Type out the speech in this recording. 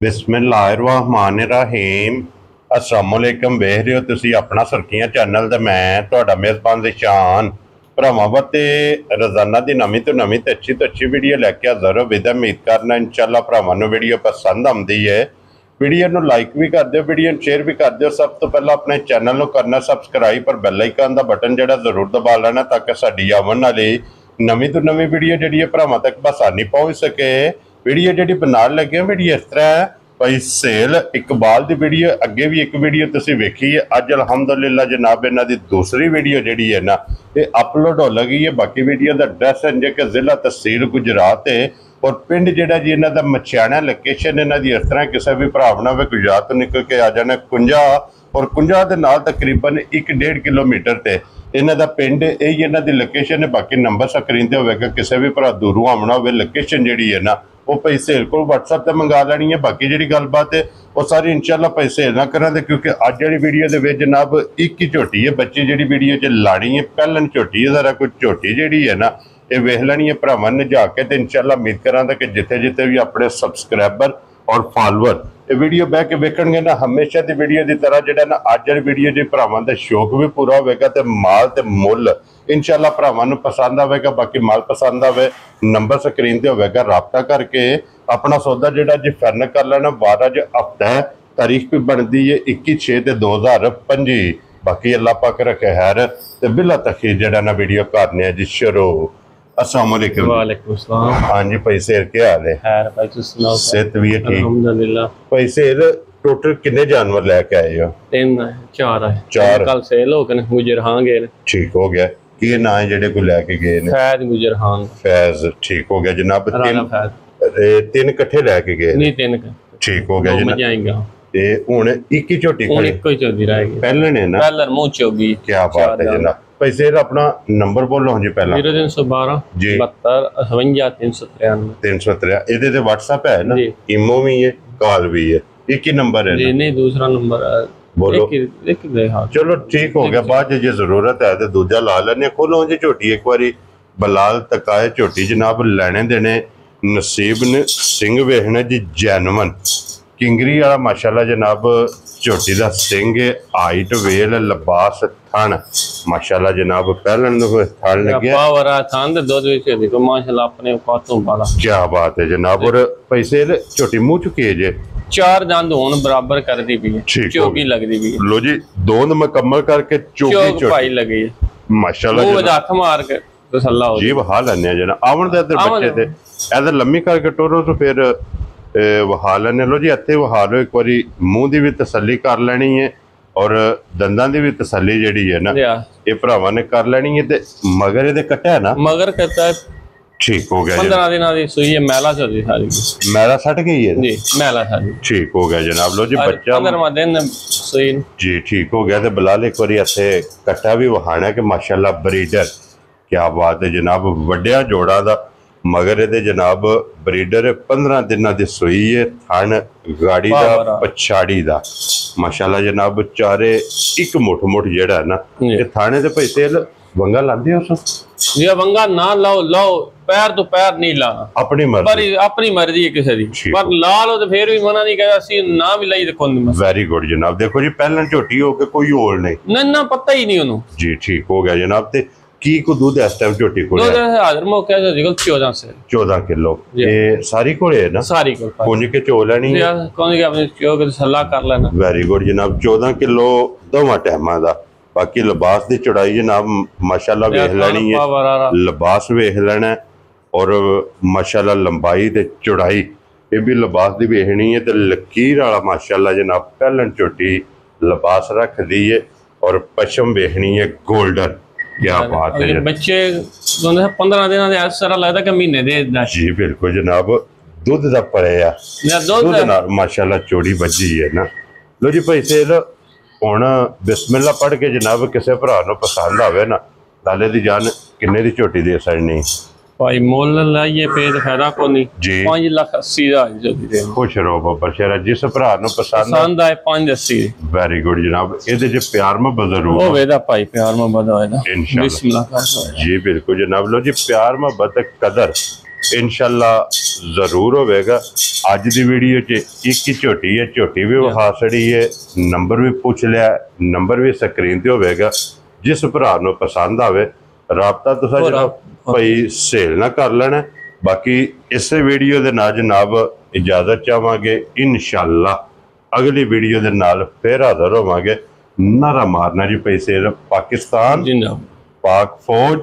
बिस्मिल्लाहिर्रहमानिर्रहीम अस्सलामुअलैकुम। वेख रहे हो तुसी अपना सुर्खियां चैनल ते मैं तुहाडा मेज़बान ज़िशान भरावां वास्ते रोज़ाना की नवीं तो अच्छी वीडियो लैके हाज़र हो। विद उम्मीद करना इंशाअल्लाह भरावां नूं वीडियो पसंद आउंदी है। वीडियो नूं लाइक भी कर दिओ, वीडियो नूं शेयर भी कर दिओ। सब तो पहला अपने चैनल नूं करना सबसक्राइब पर बैल आइकन दा बटन जिहड़ा जरूर दबा लेना ताकि साडी आउण वाली नवीं तो नवीं वीडियो जिहड़ी है भरावां तक बसानी पहुंच सके। वीडियो जी बनाने लगे वीडियो इस तरह है भाई सेल इकबाल की वीडियो अगे भी एक वीडियो तुसी वेखी है। अज अलहमदुलिल्लाह जनाब इन्हां दी दूसरी वीडियो जिहड़ी है ना ये अपलोड हो लगी है। बाकी वीडियो का एड्रैस है जे कि जिला तहसील गुजरात है और पिंड जिहड़ा जी इन्हां दा मछियाणा लोकेशन इन्हां दी इस तरह किसी भी भरा ना गुजरात तो निकल के आ जाना कुंजा और कुंजा दे नाल तकरीबन 1-1.5 किलोमीटर ते इन्हां दा पिंड यही इन्हां दी लोकेशन है। बाकी नंबर स्क्रीन ते होवेगा, किसी भी भरा दूरों आना होवे लोकेशन जिहड़ी है ना वो भाई सेल को व्हाट्सएप पर मंगा लैनी है। बाकी जी गलबात है वो सारी इंशाअल्लाह भाई सेल ना करा दे क्योंकि अज जी वीडियो के जनाब एक ही झोटी है बच्ची जी वीडियो च लानी है। पहलन झोटी है सारा कुछ झोटी जी है ना ये वेख लैनी है भरावां ने जाके तो इंशाअल्लाह उम्मीद करा कि जिथे जिथे भी अपने सबसक्राइबर और फॉलोअर ये वीडियो बह के वेखणगे ना हमेशा की वीडियो की तरह जो ना अज वाली वीडियो जी भरावां दा शौक भी पूरा होगा तो माल तो मुल इंशाअल्लाह भरावां नूं पसंद आएगा। बाकी माल पसंद आवे नंबर स्क्रीन ते होगा, राबता करके अपना सौदा जो जी फाइनल कर लेना। 12 ज हफ्ता है, तारीख भी बनती है 21/6/2025। बाकी अल्लाह पाक रखे खैर तो बिला तखीर जड़ा ना वीडियो करने जी शुरू। अस्सलाम वालेकुम। वालेकुम सलाम। हाँ जी भाई सेर क्या हाल है? खैर भाई तुसीं सुनाओ? सेहत भी है ठीक अल्हम्दुलिल्लाह। भाई सेर टोटल कितने जानवर लेके आए हो? 4 है। 4 कल सेल हो गए गुजरहां गए ने। ठीक हो गया। की ना है जेडे को लेके गए ने? फैज गुजरहां। फैज ठीक हो गया जनाब। तीन इकट्ठे लेके गए नहीं 3 ठीक हो गया जनाब। ते हुन एक ही झोटी खड़ी? एक ही झोटी रह गई पहले ने ना पहले मुंह चोगी। क्या बात है जनाब। भाई सेर अपना नंबर बोलो जी पहला। 0312 जी 72 58 393 393। ਇਹਦੇ ਤੇ WhatsApp है ना, इमो भी है, कॉल भी है, एक ही नंबर है जी? नहीं दूसरा नंबर है बोलो। एक दे हां चलो ठीक हो गया। बाद जे जरूरत है तो दूजा ला लेने। खोलो जी झोटी एक बारी बलाल तकाए झोटी जनाब लेने देने नसीब ने सिंह वेखने जी जैनवन किंगरी वाला माशाल्लाह जनाब। झोटी का सिंह हाइट वेल लिबास थन माशाल्लाह जनाब। पहलन थन लगे पावर है थान दे दूध विच देखो माशाल्लाह अपने औकातों वाला। क्या बात है जनाब। और पैसे झोटी मुंह चुके जे 4 दांत होन बराबर कर दी भी है, चौकी लग दी भी है। लो जी दोंद मुकम्मल करके चौकी पाई लगी है माशाल्लाह। वो हाथ मार के तसल्ला हो जी वहा लेने जना आवन दे इधर बच्चे थे इधर लम्मी करके टोरो तो फिर वहा लेने। लो जी इत्थे वहा लो एक बारी मुंह की भी तसल्ली कर लेनी है और दंदां की भी तसल्ली जिहड़ी है ना ये भरावां ने कर लेनी है। ते मगर ये कट्टा है ना? मगर कट्टा ठीक हो गया। 15 दिन दी सुई है मैला चलदी सारी मैला सट गई है जी मैला सारी ठीक हो गया जनाब। लो जी बच्चा 15वां दिन सुई जी ठीक हो गया। तो बिलाल एक बारी इत्थे कट्टा भी वहाना कि माशाल्लाह ब्रीडर क्या बात है जनाब। वड्डिया जोड़ा दा मगर ये जनाब ब्रीडर 15 दिनों की सुई है। थन गाड़ी का पछाड़ी का माशाल्लाह जनाब। चारे एक मुठ मुठ जेड़ा है ना ये थाने से भाई सेल वंगा लांदे हो जी? वंगा ना लाओ लाओ पैर तो पैर नहीं लाना अपनी मर्जी है किसी दी पर ला लो तो फिर भी मना नहीं कहता सी ना भी लाई देखो। वेरी गुड जनाब। देखो जी पहले झोटी हो के कोई होल नहीं ना पता ही नहीं उन्होंने जी ठीक हो गया जनाब। ते की को दूध इस टाइम झोटी को हाजिर मौके से 14 किलो ये सारी कोले है ना? सारी को कुंज के चो लेनी है कुंज के अपने चो के सलाह कर लेना। वेरी गुड जनाब। 14 किलो दोवां टाइमां दा। बाकी लिबास की चौड़ाई जनाब माशाल्लाह वेख लेनी है, लिबास वेख लेना और माशाल्लाह लंबाई ते चौड़ाई ये भी लिबास की वेखनी है। तो लकीर वाला माशाल्लाह जनाब पहलन झोटी लिबास रख दी है और पशम वेखनी है गोल्डन। क्या बात है बच्चे 15 दिन इस तरह लगता कि महीने दे जी बिल्कुल जनाब। दूध का पड़े माशाल्लाह चौड़ी बजी है ना। लो जी भाई सेल हुण बिस्मिल्लाह पढ़ के जनाब किसी भरा नूं पसंद आवे ना लाले दी जान किन्ने दी झोटी दे सकनी? भाई मोल लाइए पे तो फायदा को नहीं जी 5,80,000 खुश रहो बाबा शेरा जिस भरा नूं पसंद आए 5,80। वेरी गुड जनाब। इहदे च प्यार मोहब्बत जरूर होवेगा भाई प्यार मोहब्बत होएगा इंशाल्लाह। बिस्मिल्लाह जी बिल्कुल जनाब। लो जी प्यार मोहब्बत कदर इंशाल्लाह जरूर होगा। अज की वीडियो च एक ही झोटी है, झोटी भी विखा छड़ी है, नंबर भी पूछ लिया, नंबर भी स्क्रीन ते होगा। जिस भरा नूं पसंद आवे राबता तुसां जिहड़ा भाई सेल ना कर लेना। बाकी इस वीडियो दे नाल जनाब इजाजत चाहांगे, इंशाल्लाह अगली वीडियो दे नाल फिर हाज़र होवांगे। नारा मारना जी पैसे पाकिस्तान, जिंदाबाद, पाक फौज।